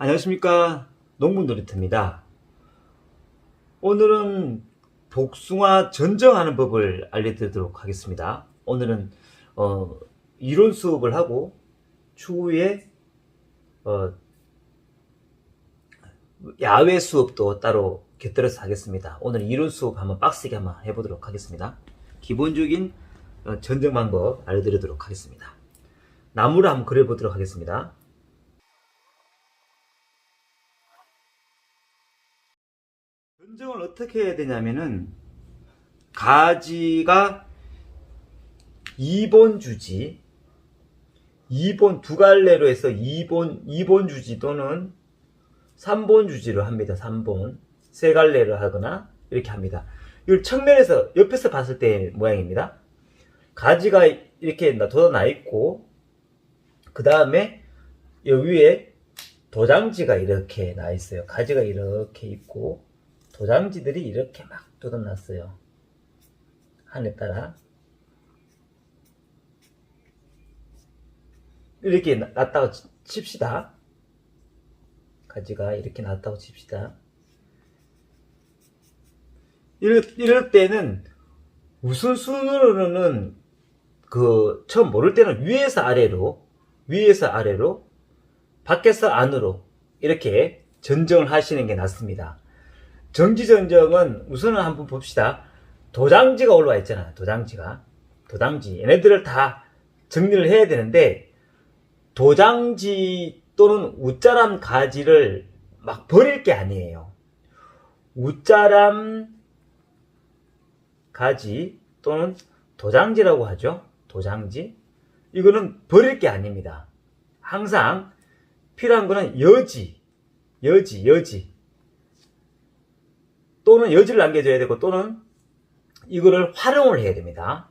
안녕하십니까, 농부놀이터입니다. 오늘은 복숭아 전정하는 법을 알려드리도록 하겠습니다. 오늘은 이론 수업을 하고 추후에 야외 수업도 따로 곁들여서 하겠습니다. 오늘 이론 수업 한번 빡세게 한번 해보도록 하겠습니다. 기본적인 전정 방법 알려드리도록 하겠습니다. 나무를 한번 그려보도록 하겠습니다. 전정을 어떻게 해야 되냐면은, 가지가 2본 주지, 2본 두 갈래로 해서 2본 주지 또는 3본 주지로 합니다. 3본 세 갈래로 하거나 이렇게 합니다. 이걸 측면에서 옆에서 봤을 때 모양입니다. 가지가 이렇게 돋아나 있고, 그 다음에 여기 위에 도장지가 이렇게 나 있어요. 가지가 이렇게 있고 도장지들이 이렇게 막 돋아났어요. 하늘에 따라 이렇게 났다고 칩시다. 가지가 이렇게 났다고 칩시다. 이럴 때는 우선순위로는 처음 모를 때는 위에서 아래로, 밖에서 안으로 이렇게 전정을 하시는 게 낫습니다. 정지 전정은 우선은 한번 봅시다. 도장지가 올라와 있잖아요. 도장지. 얘네들을 다 정리를 해야 되는데, 도장지 또는 웃자람 가지를 막 버릴 게 아니에요. 웃자람 가지 또는 도장지라고 하죠. 도장지. 이거는 버릴 게 아닙니다. 항상 필요한 거는 여지 또는 여지를 남겨줘야 되고, 또는 이거를 활용을 해야 됩니다.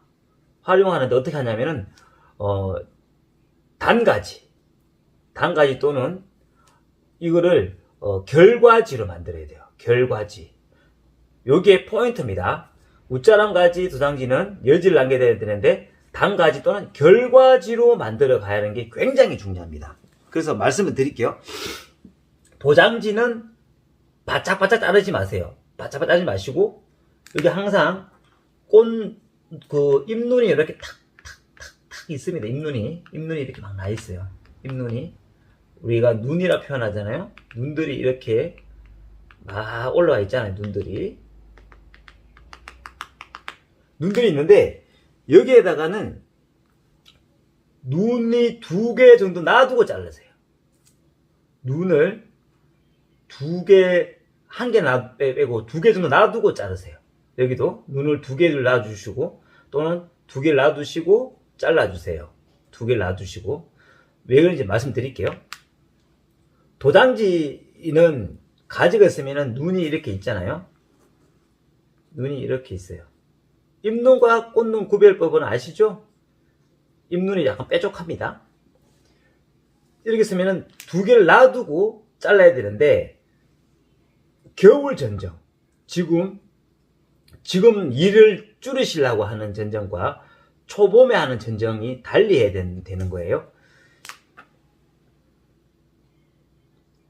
활용하는데 어떻게 하냐면은 단가지 또는 이거를 결과지로 만들어야 돼요. 결과지. 요게 포인트입니다. 웃자람 가지 도장지는 여지를 남겨야 되는데, 단가지 또는 결과지로 만들어 가야 하는 게 굉장히 중요합니다. 그래서 말씀을 드릴게요. 도장지는 바짝바짝 자르지 마세요. 바짝바짝 자르지 마시고, 여기 항상 잎눈이 이렇게 탁 있습니다. 잎눈이 이렇게 막 나 있어요. 잎눈이. 우리가 눈이라 표현하잖아요. 눈들이 이렇게 막 올라와 있잖아요. 눈들이 있는데, 여기에다가는 눈이 2개 정도 놔두고 자르세요. 눈을 2개, 1개 빼고 2개 정도 놔두고 자르세요. 여기도 눈을 2개를 놔주시고, 또는 2개를 놔두시고 잘라주세요. 2개를 놔두시고. 왜 그런지 말씀드릴게요. 도장지는 가지가 있으면 눈이 이렇게 있잖아요. 눈이 이렇게 있어요. 잎눈과 꽃눈 구별법은 아시죠? 잎눈이 약간 뾰족합니다. 이렇게 쓰면은 2개를 놔두고 잘라야 되는데, 겨울 전정, 지금 일을 줄이시려고 하는 전정과 초봄에 하는 전정이 달리 해야 되는 거예요.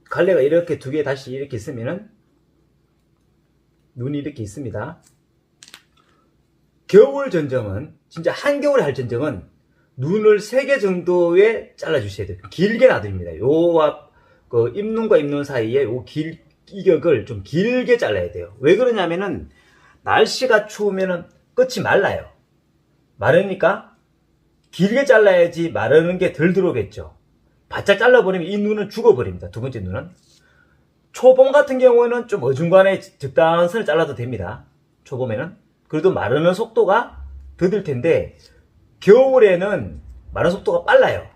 갈래가 이렇게 2개 다시 이렇게 있으면은 눈이 이렇게 있습니다. 겨울 전정은, 진짜 한겨울에 할 전정은 눈을 3개 정도에 잘라주셔야 돼요. 길게 놔둡니다. 잎눈과 잎눈 사이에 이격을 좀 길게 잘라야 돼요. 왜 그러냐면은, 날씨가 추우면은 끝이 말라요. 마르니까 길게 잘라야지 마르는 게 덜 들어오겠죠. 바짝 잘라버리면 이 눈은 죽어버립니다. 두 번째 눈은. 초봄 같은 경우에는 좀 어중간에 적당한 선을 잘라도 됩니다. 초봄에는. 그래도 마르는 속도가 더딜 텐데, 겨울에는 마르는 속도가 빨라요.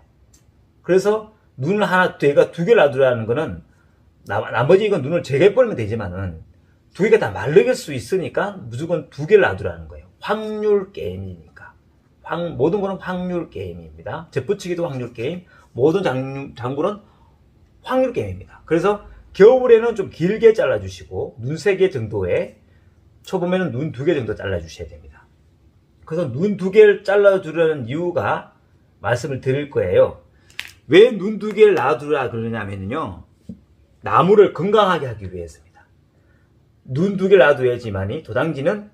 그래서 눈을 하나, 2개 놔두라는 거는, 나머지 이건 눈을 제거해버리면 되지만은, 2개가 다 마르게 수 있으니까 무조건 2개를 놔두라는 거예요. 확률 게임이니까. 모든 거는 확률 게임입니다. 젖붙이기도 확률 게임, 모든 장구는 확률 게임입니다. 그래서 겨울에는 좀 길게 잘라주시고, 눈 3개 정도에, 초봄에는 눈 2개 정도 잘라주셔야 됩니다. 그래서 눈 2개를 잘라주려는 이유가 말씀을 드릴 거예요. 왜 눈 2개를 놔두라 그러냐면요, 나무를 건강하게 하기 위해서입니다. 눈 두 개를 놔둬야지만이 도당지는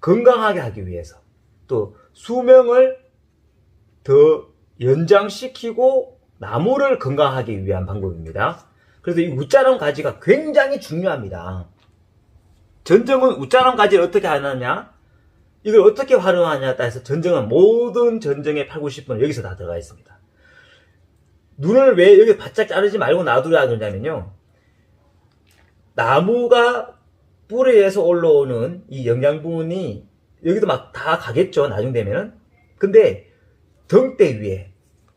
건강하게 하기 위해서, 또 수명을 더 연장시키고 나무를 건강하기 위한 방법입니다. 그래서 이 웃자람 가지가 굉장히 중요합니다. 전정은 웃자람 가지를 어떻게 하느냐, 이걸 어떻게 활용하냐에 따라서 전정은 모든 전정의 8, 90%는 여기서 다 들어가 있습니다. 눈을 왜 여기 바짝 자르지 말고 놔두라 그러냐면요, 나무가 뿌리에서 올라오는 이 영양분이 여기도 막 다 가겠죠, 나중 되면은. 근데 등대 위에,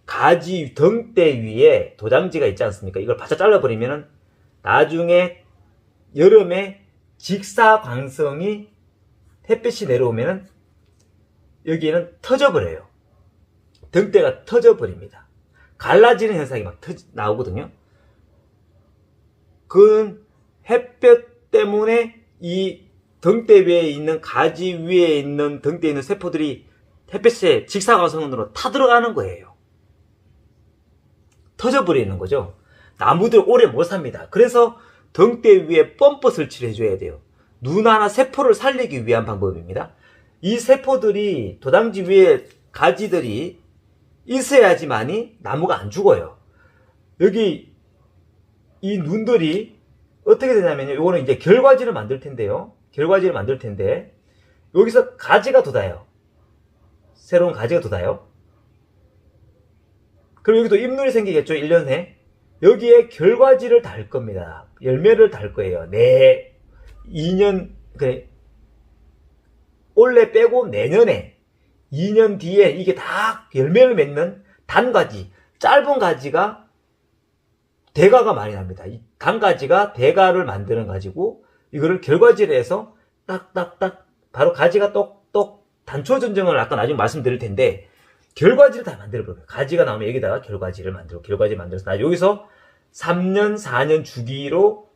가지 등대 위에 도장지가 있지 않습니까? 이걸 바짝 잘라버리면은 나중에 여름에 직사광선이 햇빛이 내려오면은 여기에는 터져버려요. 등대가 터져버립니다. 갈라지는 현상이 막 나오거든요. 그건 햇볕 때문에 이 등대 위에 있는, 가지 위에 있는 등대에 있는 세포들이 햇빛에 직사광선으로 타들어가는 거예요. 터져버리는 거죠. 나무들 오래 못 삽니다. 그래서 등대 위에 펌프 설치를 해줘야 돼요. 눈 하나 세포를 살리기 위한 방법입니다. 이 세포들이, 도당지 위에 가지들이 있어야지만이 나무가 안 죽어요. 여기 이 눈들이 어떻게 되냐면요, 이거는 이제 결과지를 만들 텐데요, 결과지를 만들 텐데 여기서 가지가 돋아요. 새로운 가지가 돋아요. 그리고 여기도 잎눈이 생기겠죠, 1년에. 여기에 결과지를 달 겁니다. 열매를 달 거예요. 2년, 그래, 올해 빼고 내년에, 2년 뒤에 이게 다 열매를 맺는 단가지, 짧은 가지가 대가가 많이 납니다. 이 단가지가 대가를 만드는 가지고, 이거를 결과지를 해서 딱딱딱 바로 가지가 똑똑, 단초 전정을 아까 나중에 말씀드릴 텐데, 결과지를 다 만들어버려요. 가지가 나오면 여기다가 결과지를 만들고, 결과지 만들어서 여기서 3년, 4년 주기로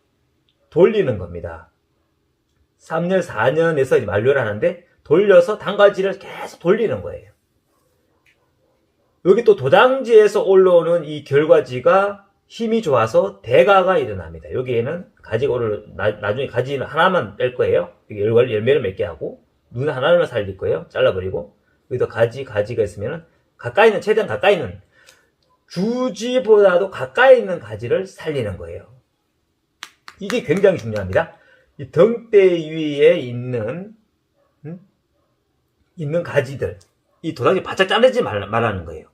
돌리는 겁니다. 3년, 4년에서 이제 만료를 하는데, 돌려서 단가지를 계속 돌리는 거예요. 여기 또 도장지에서 올라오는 이 결과지가 힘이 좋아서 대가가 일어납니다. 여기에는 가지가 나중에 가지 하나만 뺄 거예요. 여기 열매를 맺게 하고, 눈 하나만 살릴 거예요. 잘라버리고. 여기도 가지가 있으면은, 최대한 가까이 있는, 주지보다도 가까이 있는 가지를 살리는 거예요. 이게 굉장히 중요합니다. 이 등대 위에 있는 가지들, 이 도장지 바짝 자르지 말라는 거예요.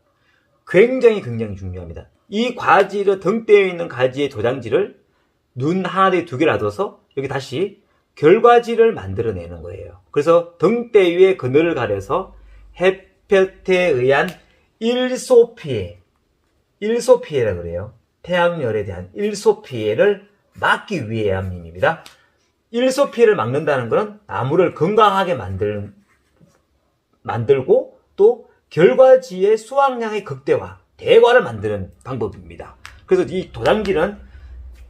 굉장히 중요합니다. 이 가지를, 등대에 있는 가지의 도장지를 눈 하나, 두 개를 놔둬서 여기 다시 결과지를 만들어내는 거예요. 그래서 등대 위에 그늘을 가려서 햇볕에 의한 일소피해라 그래요. 태양열에 대한 일소피해를 막기 위함입니다. 일소피해를 막는다는 것은 나무를 건강하게 만들고 또 결과지의 수확량의 극대화, 대과를 만드는 방법입니다. 그래서 이 도장지는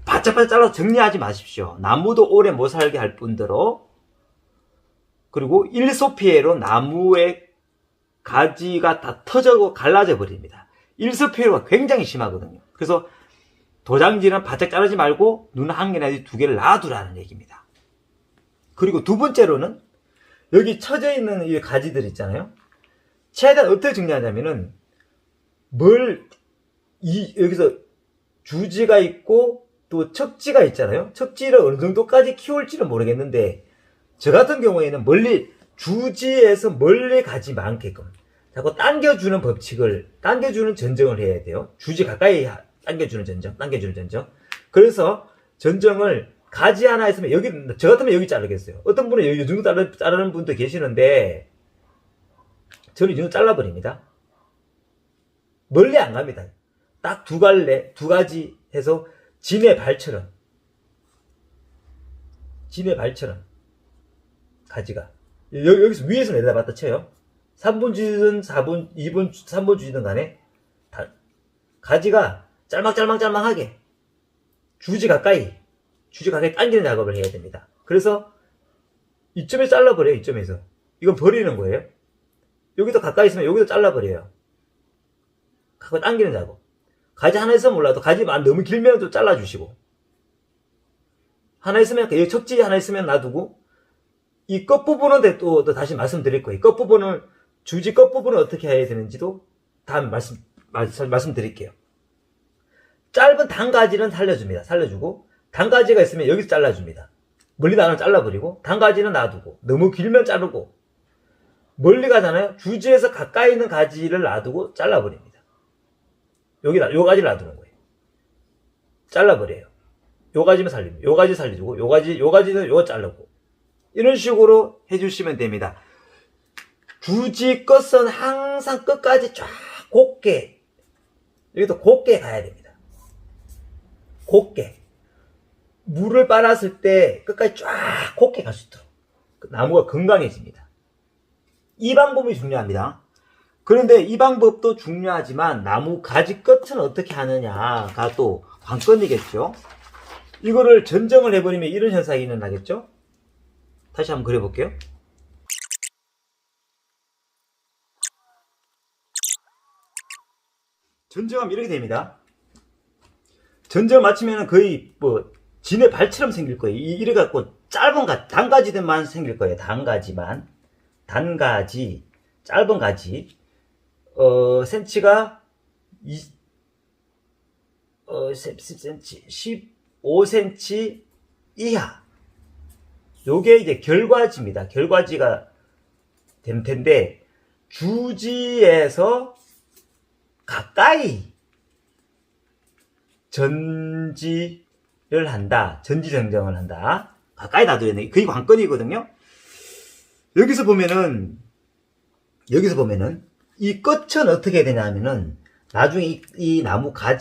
바짝바짝 잘라서 정리하지 마십시오. 나무도 오래 못 살게 할 뿐더러, 그리고 일소피해로 나무의 가지가 다 터져고 갈라져 버립니다. 일소피해가 굉장히 심하거든요. 그래서 도장지는 바짝 자르지 말고 눈 한 개나 두 개를 놔두라는 얘기입니다. 그리고 두 번째로는 여기 쳐져 있는 이 가지들 있잖아요. 최대한 어떻게 정리하냐면은, 여기서 주지가 있고 또 척지가 있잖아요. 척지를 어느 정도까지 키울지는 모르겠는데, 저 같은 경우에는 주지에서 멀리 가지 않게끔 자꾸 당겨주는 당겨주는 전정을 해야 돼요. 주지 가까이 당겨주는 전정. 그래서 전정을 가지 하나 있으면 저 같으면 여기 자르겠어요. 어떤 분은 여기 정도 자르는 분도 계시는데, 저는 이 정도 잘라버립니다. 멀리 안 갑니다. 딱 두 가지 해서 진의 발처럼 가지가 여기서 위에서 내려다 봤다 쳐요. 3번 주든 3번 주든 간에 가지가 짤막하게 주지 가까이 당기는 작업을 해야 됩니다. 그래서 이쯤에 잘라버려요. 이쯤에서 이건 버리는 거예요. 여기도 가까이 있으면 여기도 잘라버려요. 가까이 당기는 작업. 가지 하나 있으면 몰라도 가지만 너무 길면 또 잘라주시고, 하나 있으면, 여기 척지 하나 있으면 놔두고, 이 끝부분은 또 다시 말씀드릴 거예요. 끝부분을, 주지 끝부분을 어떻게 해야 되는지도 다음 말씀드릴게요. 짧은 단가지는 살려줍니다. 살려주고, 단가지가 있으면 여기서 잘라줍니다. 멀리 나가면 잘라버리고, 단가지는 놔두고, 너무 길면 자르고, 멀리 가잖아요? 주지에서 가까이 있는 가지를 놔두고 잘라버립니다. 요 가지를 놔두는 거예요. 잘라버려요. 요 가지만 살립니다. 요 가지 살려주고, 요 가지는 요거 자르고. 이런 식으로 해주시면 됩니다. 주지 끝은 항상 끝까지 쫙 곱게, 여기도 곱게 가야 됩니다. 곱게. 물을 빨았을 때 끝까지 쫙 곱게 갈 수 있도록. 나무가 건강해집니다. 이 방법이 중요합니다. 그런데 이 방법도 중요하지만 나무 가지 끝은 어떻게 하느냐가 또 관건이겠죠. 이거를 전정을 해버리면 이런 현상이 일어나겠죠. 다시 한번 그려볼게요. 전정하면 이렇게 됩니다. 전정을 마치면 거의 진의 발처럼 생길 거예요. 이래 갖고 짧은 단가지들만 생길 거예요. 단가지, 짧은 가지. 센치가 10cm, 15cm 이하. 요게 이제 결과지입니다. 결과지가 될 텐데, 주지에서 가까이 전지를 한다. 전지정정을 한다. 가까이 놔둬야 돼. 그게 관건이거든요. 여기서 보면은 이 끝은 어떻게 해야 되냐 하면은 나중에 이 나무가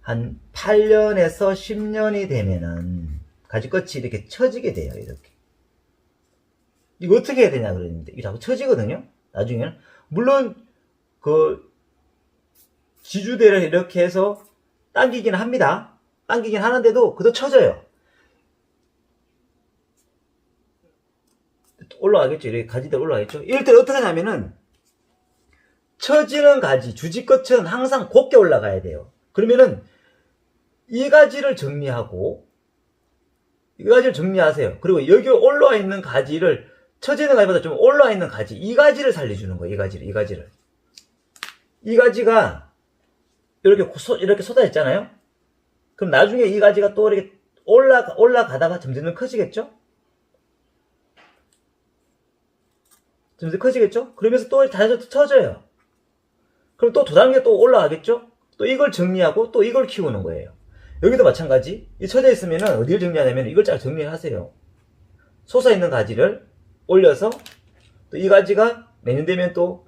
한 8년에서 10년이 되면은 가지 끝이 이렇게 처지게 돼요. 이렇게. 이거 어떻게 해야 되냐 그랬는데 이게 자꾸 처지거든요. 나중에는 물론 지주대를 이렇게 해서 당기긴 합니다. 당기긴 하는데도 그도 처져요. 올라가겠죠. 이렇게 가지들 올라가겠죠. 이럴 때 어떻게 하냐면은 처지는 가지, 주지 끝은 항상 곱게 올라가야 돼요. 그러면은 이 가지를 정리하세요. 그리고 여기 올라와 있는 가지를 처지는 가지보다 좀 올라와 있는 가지, 이 가지를 살려주는 거예요. 이 가지가 이렇게 쏟아 있잖아요. 그럼 나중에 이 가지가 또 이렇게 올라가다가 점점 커지겠죠? 그러면서 또 다시 쳐져요. 그럼 또 두 단계 또 올라가겠죠? 또 이걸 정리하고 또 이걸 키우는 거예요. 여기도 마찬가지. 이 쳐져 있으면은 어디를 정리하냐면 이걸 잘 정리하세요. 솟아있는 가지를 올려서 또 이 가지가 내년 되면 또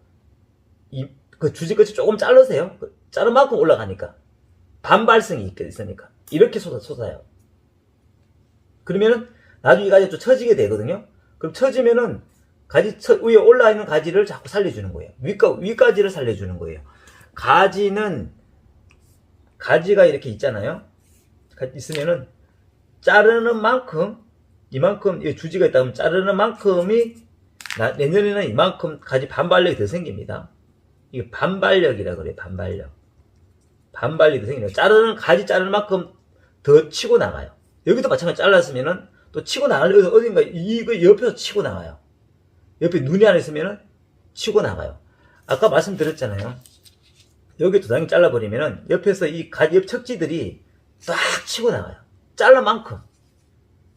그 주지 끝이 조금 자르세요. 자른 만큼 올라가니까. 반발성이 있으니까. 이렇게 솟아요. 그러면은 나중에 이 가지가 좀 처지게 되거든요. 그럼 처지면은 위에 올라와 있는 가지를 자꾸 살려주는 거예요. 위가지를 살려주는 거예요. 가지가 이렇게 있잖아요. 있으면은 자르는 만큼, 이만큼 주지가 있다면 자르는 만큼이 내년에는 이만큼 가지 반발력이 더 생깁니다. 이게 반발력이라 그래요. 반발력이 더 생겨요. 가지 자르는 만큼 더 치고 나가요. 여기도 마찬가지 잘랐으면은 또 치고 나가려 어딘가 이거 옆에서 치고 나가요. 옆에 눈이 하나 있으면은 치고 나가요. 아까 말씀드렸잖아요. 여기 두 단계 잘라버리면은 옆에서 이 가지 옆 척지들이 싹 치고 나가요. 잘라 만큼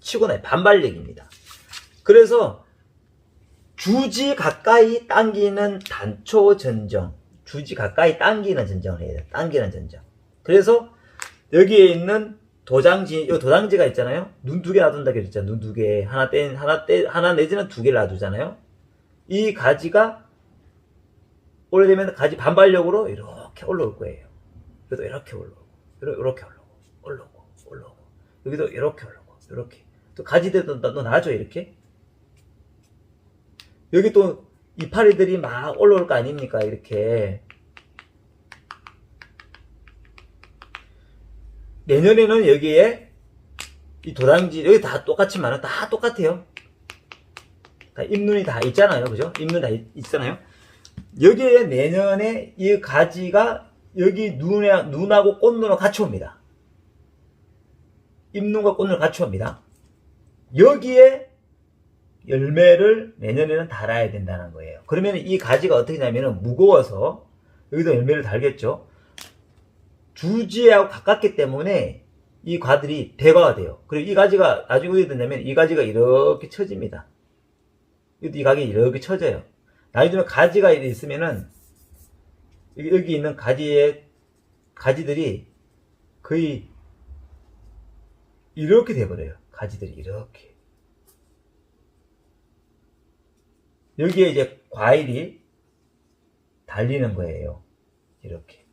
치고 나요. 반발력입니다. 그래서 주지 가까이 당기는 단초 전정, 주지 가까이 당기는 전정을 해야 돼요. 당기는 전정. 그래서 여기에 있는 도장지가 있잖아요. 눈 두 개 놔둔다고 했잖아요. 눈 두 개. 하나 내지는 두 개를 놔두잖아요. 이 가지가 오래되면 가지 반발력으로 이렇게 올라올 거예요. 여기도 이렇게 올라오고. 여기도 이렇게 올라오고. 이렇게. 또 가지들도 또 놔줘, 이렇게. 여기 또 이파리들이 막 올라올 거 아닙니까? 이렇게. 내년에는 여기에 이 도당지, 여기 다 똑같지만 다 똑같아요. 잎눈이 다 있잖아요. 그죠? 잎눈 다 있잖아요. 여기에 내년에 이 가지가 여기 눈하고 꽃눈하고 같이 옵니다. 잎눈과 꽃눈을 같이 옵니다. 여기에 열매를 내년에는 달아야 된다는 거예요. 그러면 이 가지가 어떻게 되냐면 무거워서 여기도 열매를 달겠죠. 주지하고 가깝기 때문에 이 과들이 대과가 돼요. 그리고 이 가지가 나중에 어떻게 되냐면 이 가지가 이렇게 쳐집니다. 이 가지가 이렇게 쳐져요. 나중에 가지가 있으면은 여기 있는 가지들이 거의 이렇게 돼버려요. 가지들이 이렇게. 여기에 이제 과일이 달리는 거예요. 이렇게.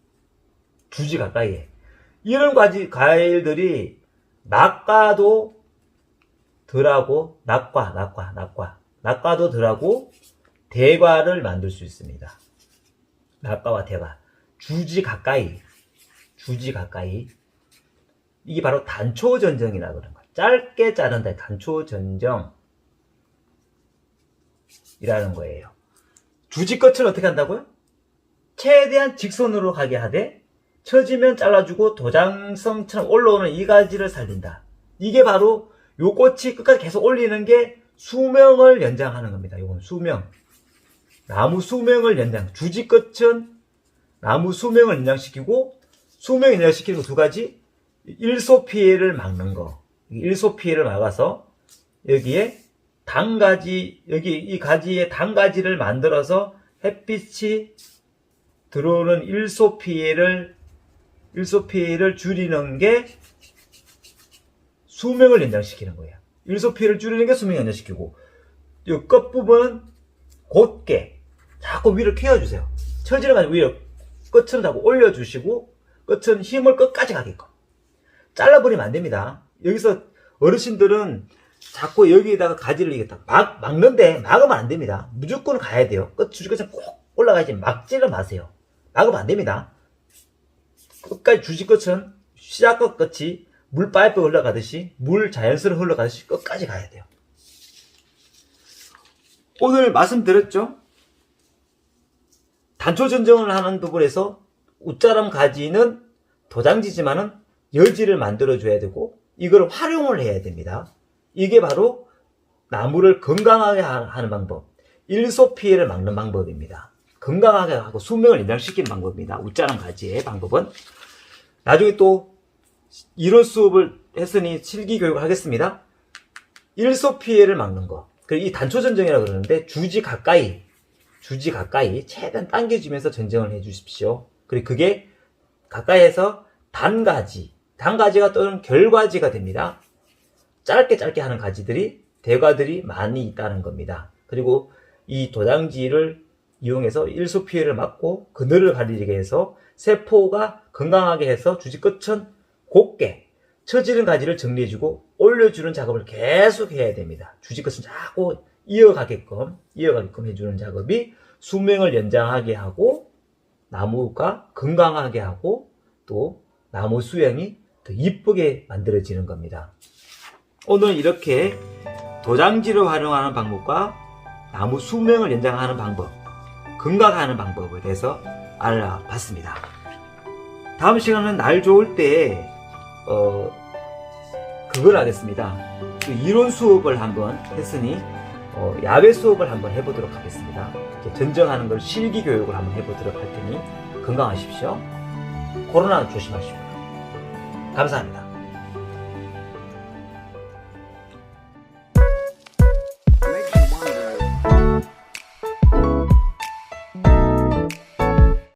주지 가까이에. 이런 과일들이 낙과도 덜하고, 낙과도 덜하고, 대과를 만들 수 있습니다. 낙과와 대과. 주지 가까이. 이게 바로 단초전정이라고 그러는 거예요. 짧게 자른다. 단초전정이라는 거예요. 주지 끝을 어떻게 한다고요? 최대한 직선으로 가게 하되 처지면 잘라주고 도장성처럼 올라오는 이 가지를 살린다. 이게 바로 요 꽃이 끝까지 계속 올리는 게 수명을 연장하는 겁니다. 요건 수명. 나무 수명을 연장. 주지 끝은 나무 수명을 연장시키고 수명 연장시키는 거 두 가지. 일소 피해를 막는 거. 일소 피해를 막아서 여기에 단가지, 여기 이 가지에 단가지를 만들어서 햇빛이 들어오는 일소 피해를 줄이는 게 수명을 연장시키는 거예요. 일소 피해를 줄이는 게 수명을 연장시키고, 이 끝부분은 곧게 자꾸 위로 키워주세요. 처지를 가지고 위로 끝은 자꾸 올려주시고, 끝은 힘을 끝까지 가게끔. 잘라버리면 안 됩니다. 여기서 어르신들은 자꾸 여기에다가 가지를 이겠다. 막는데 막으면 안 됩니다. 무조건 가야 돼요. 주지끝은 꼭 올라가야지. 막지를 마세요. 막으면 안 됩니다. 끝까지 주지끝은 시작과 끝이 물 파이프 흘러가듯이 물 자연스럽게 흘러가듯이 끝까지 가야 돼요. 오늘 말씀드렸죠? 단초전정을 하는 부분에서 웃자람 가지는 도장지지만은 여지를 만들어줘야 되고 이걸 활용을 해야 됩니다. 이게 바로 나무를 건강하게 하는 방법, 일소 피해를 막는 방법입니다. 건강하게 하고 수명을 연장시키는 방법입니다. 웃자람 가지의 방법은. 나중에 또 이론 수업을 했으니 실기 교육을 하겠습니다. 일소 피해를 막는 거. 그리고 이 단초전정이라고 그러는데 주지 가까이 최대한 당겨주면서 전정을 해 주십시오. 그리고 그게 가까이에서 단가지가 또는 결과지가 됩니다. 짧게 하는 가지들이, 대과들이 많이 있다는 겁니다. 그리고 이 도장지를 이용해서 일소 피해를 막고 그늘을 가리게 해서 세포가 건강하게 해서 주지 끝은 곱게 처지는 가지를 정리해주고 올려주는 작업을 계속 해야 됩니다. 주지 끝은 자꾸 이어가게끔 해주는 작업이 수명을 연장하게 하고 나무가 건강하게 하고 또 나무 수영이 더 이쁘게 만들어지는 겁니다. 오늘 이렇게 도장지를 활용하는 방법과 나무 수명을 연장하는 방법, 건강하는 방법에 대해서 알아봤습니다. 다음 시간은 날 좋을 때 그걸 하겠습니다. 그 이론 수업을 한번 했으니 야외 수업을 한번 해보도록 하겠습니다. 전정하는 걸 실기 교육을 한번 해보도록 할 테니 건강하십시오. 코로나 조심하시고요. 감사합니다.